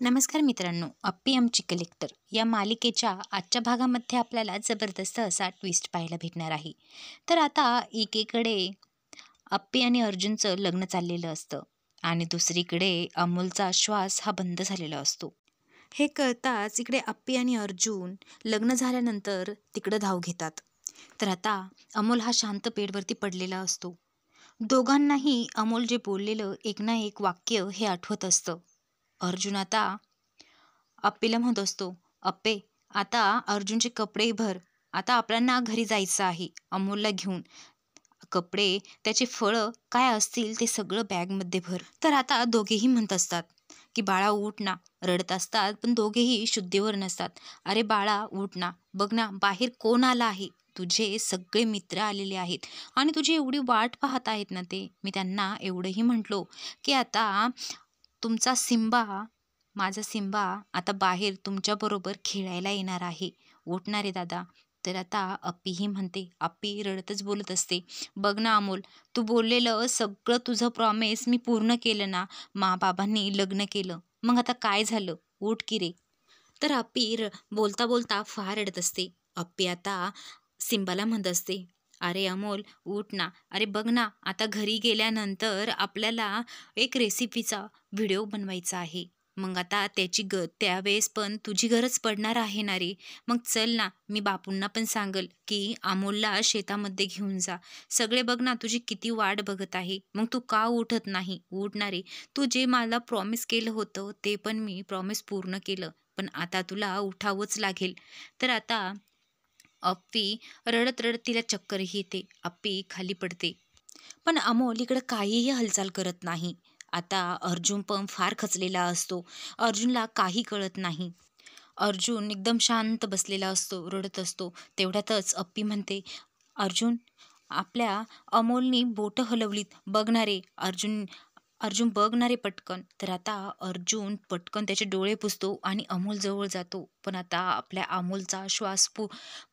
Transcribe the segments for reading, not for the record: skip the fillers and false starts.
नमस्कार मित्रांनो, अप्पी आमची कलेक्टर या मालिकेच्या आजच्या भागामध्ये आपल्याला जबरदस्त असा ट्विस्ट पाहायला भेटणार आहे. तर आता एकीकडे अप्पी आणि अर्जुनचं लग्न चाललेलं असतं आणि दुसरीकडे अमोलचा श्वास हा बंद झालेला असतो. हे कळताच इकडे अप्पी आणि अर्जुन लग्न झाल्यानंतर तिकडं धाव घेतात. तर आता अमोल हा शांत बेडवरती पडलेला असतो. दोघांनाही अमोल जे बोललेलं एक ना एक वाक्य हे आठवत असतं. अर्जुन आता अप्पेला म्हणत असतो, "अप्पे, आता अर्जुनचे कपडे भर. आता आपल्याला घरी जायचं आहे अमोलला घेऊन. कपडे, त्याचे फळं काय असतील ते सगळं बॅगमध्ये भर." तर आता दोघेही म्हणत असतात, की "बाळा उठ ना." रडत असतात, पण दोघेही शुद्धीवर नसतात. "अरे बाळा उठ ना. बघ ना बाहेर कोण आलं आहे. तुझे सगळे मित्र आलेले आहेत आणि तुझी एवढी वाट पाहत आहेत ना ते." मी त्यांना एवढंही म्हटलो, की "आता तुमचा सिम्बा, माझा सिम्बा आता बाहेर तुमच्याबरोबर खेळायला येणार आहे. उठणार आहे दादा." तर आता अप्पीही म्हणते, अप्पी रडतच बोलत असते, "बघ ना अमोल, तू बोललेलं सगळं तुझं प्रॉमिस मी पूर्ण केलं ना. बाबांनी लग्न केलं. मग आता काय झालं? उठ की रे." तर अप्पी बोलता बोलता फार रडत असते. अप्पी आता सिम्बाला म्हणत असते, "अरे अमोल उठ ना. अरे बघ ना, आता घरी गेल्यानंतर आपल्याला एक रेसिपीचा व्हिडिओ बनवायचा आहे. मग आता त्यावेळेस पण तुझी गरज पडणार आहे ना रे. मग चल ना, मी बापूंना पण सांगल की अमोलला शेतामध्ये घेऊन जा. सगळे बघ ना तुझी किती वाट बघत आहे. मग तू का उठत नाही? उठ ना रे. तू जे मला प्रॉमिस केलं होतं ते पण मी प्रॉमिस पूर्ण केलं. पण आता तुला उठावंच लागेल." तर आता अप्पी रडत रडत तिला चक्करही येते. अप्पी खाली पडते. पण अमोल इकडं काहीही हालचाल करत नाही. आता अर्जुन पण फार खचलेला असतो. अर्जुनला काही कळत नाही. अर्जुन एकदम शांत बसलेला असतो, रडत असतो. तेवढ्यातच अप्पी म्हणते, "अर्जुन, आपल्या अमोलनी बोटं हलवलीत. बघ ना रे." अर्जुन अर्जुन बघ ना रे पटकन. तर आता अर्जुन पटकन त्याचे डोळे पुसतो आणि अमोल जवळ जातो. पण आता आपल्या अमोलचा श्वास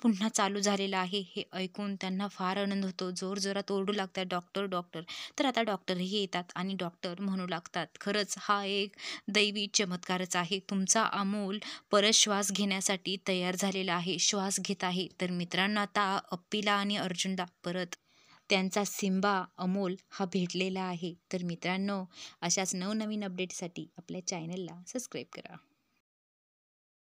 पुन्हा चालू झालेला आहे. हे ऐकून त्यांना फार आनंद होतो. जोरजोरात ओरडू लागतात, "डॉक्टर, डॉक्टर." तर आता डॉक्टरही येतात आणि डॉक्टर म्हणू लागतात, "खरंच हा एक दैवी चमत्कारच आहे. तुमचा अमोल परत श्वास घेण्यासाठी तयार झालेला आहे, श्वास घेत आहे." तर मित्रांनो, आता अप्पीला आणि अर्जुनला परत त्यांचा सिम्बा अमोल हा भेटलेला आहे. तर मित्रांनो, अशाच नवनवीन अपडेटसाठी आपल्या चॅनलला सबस्क्राईब करा.